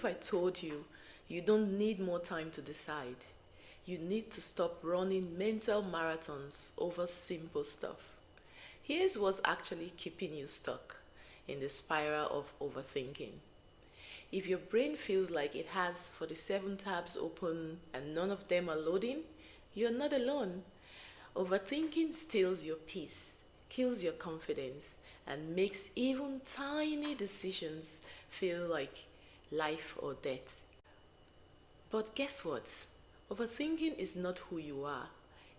if I told you you don't need more time to decide? You need to stop running mental marathons over simple stuff. Here's what's actually keeping you stuck in the spiral of overthinking. If your brain feels like it has 47 tabs open and none of them are loading, you're not alone. Overthinking steals your peace, kills your confidence, and makes even tiny decisions feel like life or death. But guess what? Overthinking is not who you are.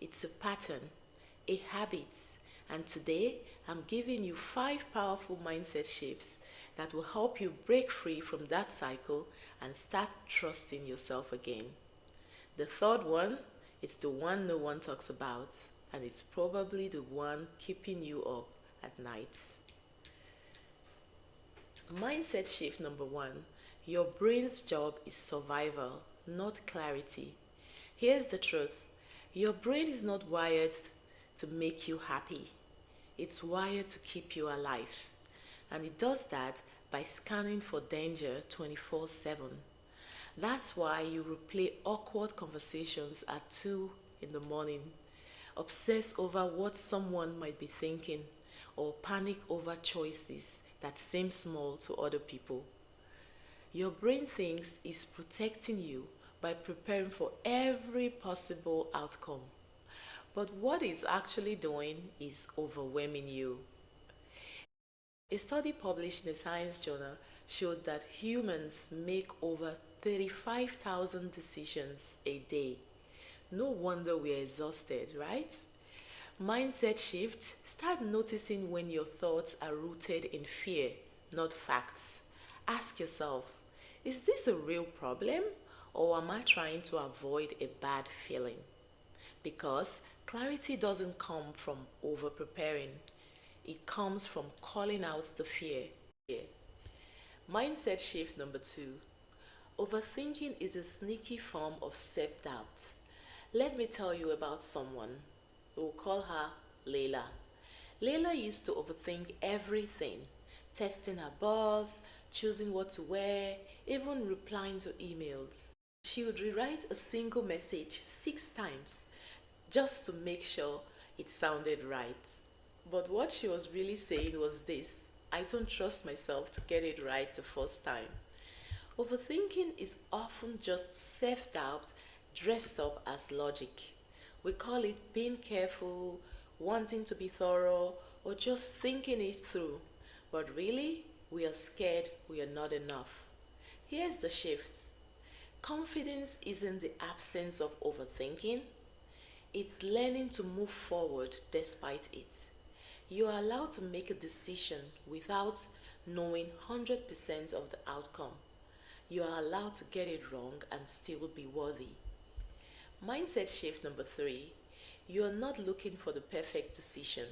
It's a pattern, a habit. And today, I'm giving you 5 powerful mindset shifts that will help you break free from that cycle and start trusting yourself again. The third one, it's the one no one talks about, and it's probably the one keeping you up at night. Mindset shift number one, your brain's job is survival, not clarity. Here's the truth, your brain is not wired to make you happy, it's wired to keep you alive. And it does that by scanning for danger 24/7. That's why you replay awkward conversations at 2 in the morning, obsess over what someone might be thinking, or panic over choices that seem small to other people. Your brain thinks it's protecting you by preparing for every possible outcome. But what it's actually doing is overwhelming you. A study published in a science journal showed that humans make over 35,000 decisions a day. No wonder we're exhausted, right? Mindset shift, start noticing when your thoughts are rooted in fear, not facts. Ask yourself, is this a real problem or am I trying to avoid a bad feeling? Because clarity doesn't come from over preparing, it comes from calling out the fear. Mindset shift number two, overthinking is a sneaky form of self doubt. Let me tell you about someone. We'll call her Layla. Layla used to overthink everything, testing her boss, choosing what to wear, even replying to emails. She would rewrite a single message 6 times just to make sure it sounded right. But what she was really saying was this: I don't trust myself to get it right the first time. Overthinking is often just self doubt dressed up as logic. We call it being careful, wanting to be thorough, or just thinking it through. But really, we are scared we are not enough. Here's the shift: confidence isn't the absence of overthinking, it's learning to move forward despite it. You are allowed to make a decision without knowing 100% of the outcome. You are allowed to get it wrong and still be worthy. Mindset shift number three, you are not looking for the perfect decision.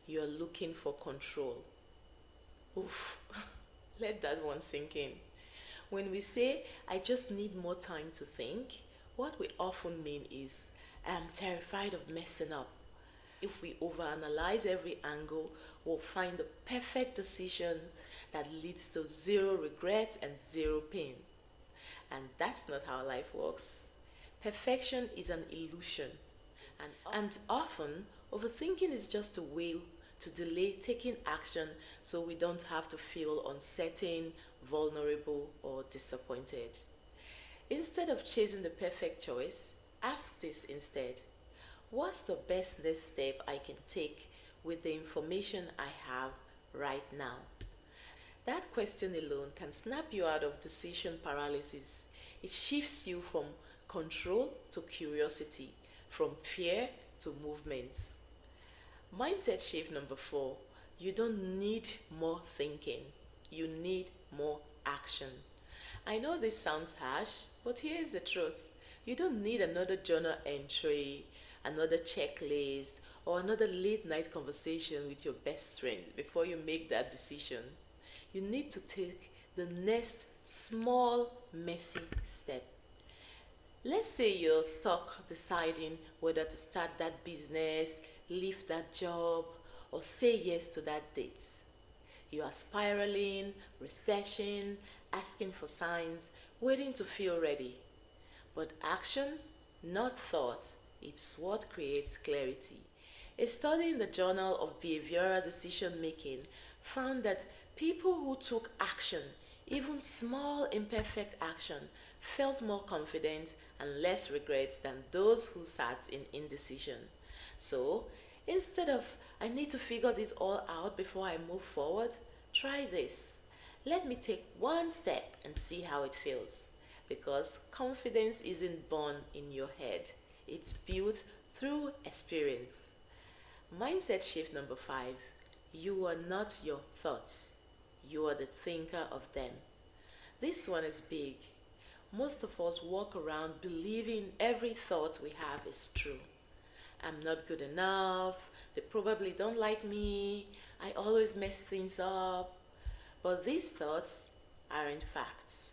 You are looking for control. Oof, let that one sink in. When we say, I just need more time to think, what we often mean is, I am terrified of messing up. If we overanalyze every angle, we'll find the perfect decision that leads to zero regret and zero pain. And that's not how life works. Perfection is an illusion. And often, overthinking is just a way to delay taking action so we don't have to feel uncertain, vulnerable, or disappointed. Instead of chasing the perfect choice, ask this instead: what's the best next step I can take with the information I have right now? That question alone can snap you out of decision paralysis. It shifts you from control to curiosity, from fear to movement. Mindset shift number four, you don't need more thinking, you need more action. I know this sounds harsh, but here's the truth. You don't need another journal entry, another checklist, or another late night conversation with your best friend before you make that decision. You need to take the next small, messy step. Let's say you're stuck deciding whether to start that business, leave that job, or say yes to that date. You are spiraling, researching, asking for signs, waiting to feel ready. But action, not thought, it's what creates clarity. A study in the Journal of Behavioral Decision Making found that people who took action, even small imperfect action, felt more confident and less regret than those who sat in indecision. So, instead of I need to figure this all out before I move forward, try this. Let me take one step and see how it feels. Because confidence isn't born in your head, it's built through experience. Mindset shift number 5: you are not your thoughts, you are the thinker of them. This one is big. Most of us walk around believing every thought we have is true. I'm not good enough, they probably don't like me, I always mess things up. But these thoughts aren't facts.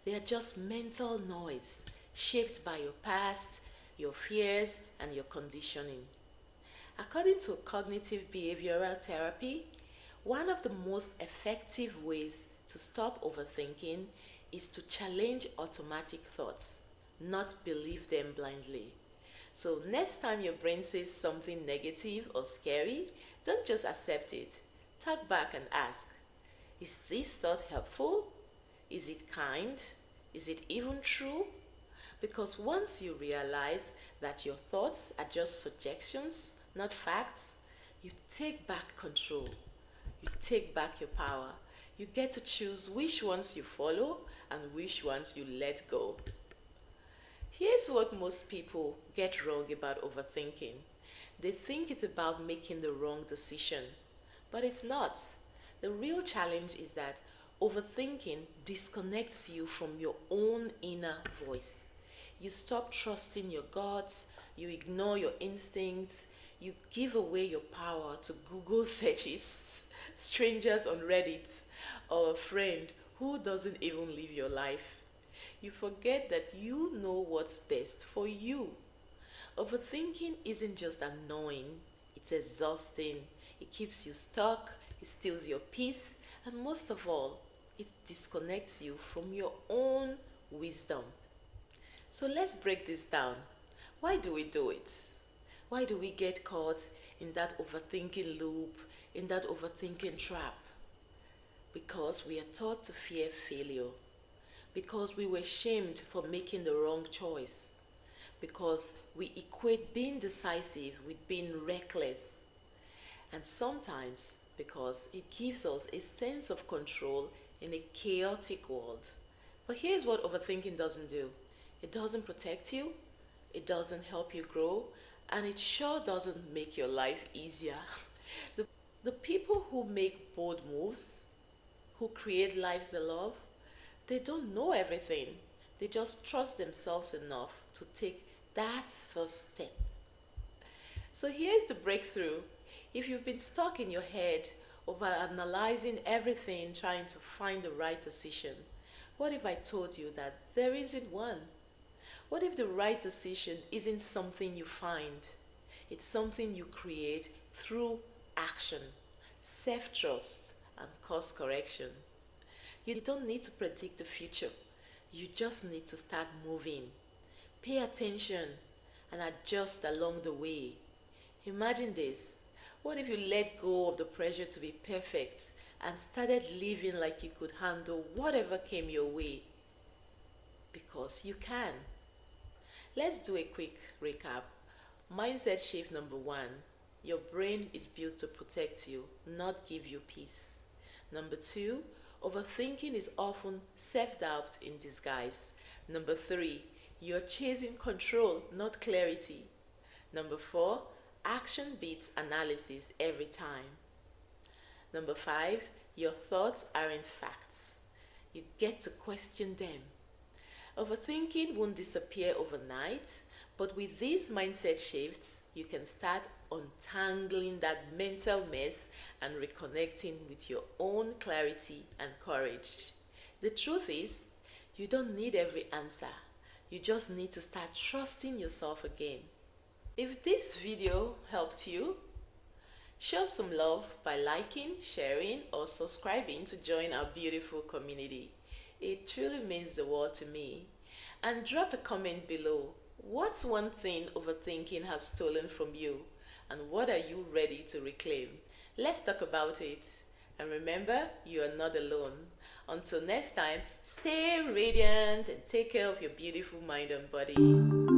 They are just mental noise shaped by your past, your fears, and your conditioning. According to cognitive behavioral therapy, one of the most effective ways to stop overthinking is to challenge automatic thoughts, not believe them blindly. So, next time your brain says something negative or scary, don't just accept it. Talk back and ask, is this thought helpful? Is it kind? Is it even true? Because once you realize that your thoughts are just suggestions, not facts, you take back control. You take back your power. You get to choose which ones you follow and which ones you let go. Here's what most people get wrong about overthinking. They think it's about making the wrong decision, but it's not. The real challenge is that overthinking disconnects you from your own inner voice. You stop trusting your gut, you ignore your instincts, you give away your power to Google searches, strangers on Reddit, or a friend who doesn't even live your life. You forget that you know what's best for you. Overthinking isn't just annoying, it's exhausting. It keeps you stuck, it steals your peace, and most of all, it disconnects you from your own wisdom. So let's break this down. Why do we do it? Why do we get caught in that overthinking loop, in that overthinking trap? Because we are taught to fear failure. Because we were shamed for making the wrong choice. Because we equate being decisive with being reckless. And sometimes because it gives us a sense of control in a chaotic world. But here's what overthinking doesn't do: it doesn't protect you, it doesn't help you grow, and it sure doesn't make your life easier. The people who make bold moves, who create lives they love, they don't know everything. They just trust themselves enough to take that first step. So here's the breakthrough. If you've been stuck in your head over analyzing everything, trying to find the right decision, what if I told you that there isn't one? What if the right decision isn't something you find? It's something you create through action, self-trust, and course correction. You don't need to predict the future. You just need to start moving. Pay attention and adjust along the way. Imagine this. What if you let go of the pressure to be perfect and started living like you could handle whatever came your way? Because you can. Let's do a quick recap. Mindset shift number 1. Your brain is built to protect you, not give you peace. Number 2. Overthinking is often self-doubt in disguise. Number 3. You're chasing control, not clarity. Number 4. Action beats analysis every time. Number 5. Your thoughts aren't facts. You get to question them. Overthinking won't disappear overnight, but with these mindset shifts, you can start untangling that mental mess and reconnecting with your own clarity and courage. The truth is, you don't need every answer. You just need to start trusting yourself again. If this video helped you, show some love by liking, sharing, or subscribing to join our beautiful community. It truly means the world to me. And drop a comment below. What's one thing overthinking has stolen from you? And what are you ready to reclaim? Let's talk about it. And remember, you are not alone. Until next time, stay radiant and take care of your beautiful mind and body.